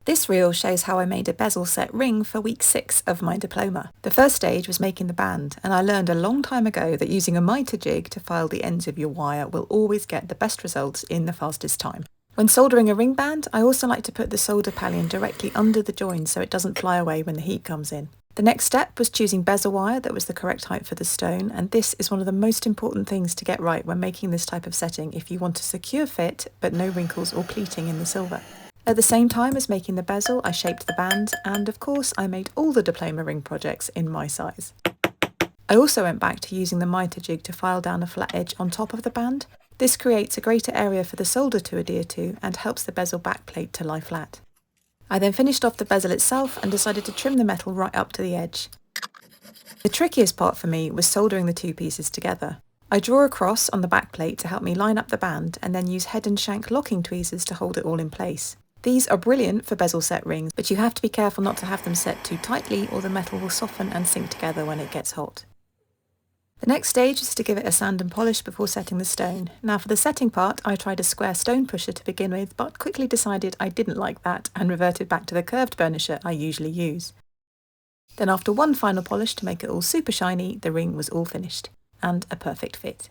This reel shows how I made a bezel set ring for week 6 of my diploma. The first stage was making the band, and I learned a long time ago that using a mitre jig to file the ends of your wire will always get the best results in the fastest time. When soldering a ring band, I also like to put the solder pallium directly under the join so it doesn't fly away when the heat comes in. The next step was choosing bezel wire that was the correct height for the stone, and this is one of the most important things to get right when making this type of setting if you want a secure fit but no wrinkles or pleating in the silver. At the same time as making the bezel, I shaped the band, and of course I made all the diploma ring projects in my size. I also went back to using the mitre jig to file down a flat edge on top of the band. This creates a greater area for the solder to adhere to and helps the bezel backplate to lie flat. I then finished off the bezel itself and decided to trim the metal right up to the edge. The trickiest part for me was soldering the two pieces together. I draw a cross on the backplate to help me line up the band and then use head and shank locking tweezers to hold it all in place. These are brilliant for bezel set rings, but you have to be careful not to have them set too tightly or the metal will soften and sink together when it gets hot. The next stage is to give it a sand and polish before setting the stone. Now for the setting part, I tried a square stone pusher to begin with, but quickly decided I didn't like that and reverted back to the curved burnisher I usually use. Then after one final polish to make it all super shiny, the ring was all finished, and a perfect fit.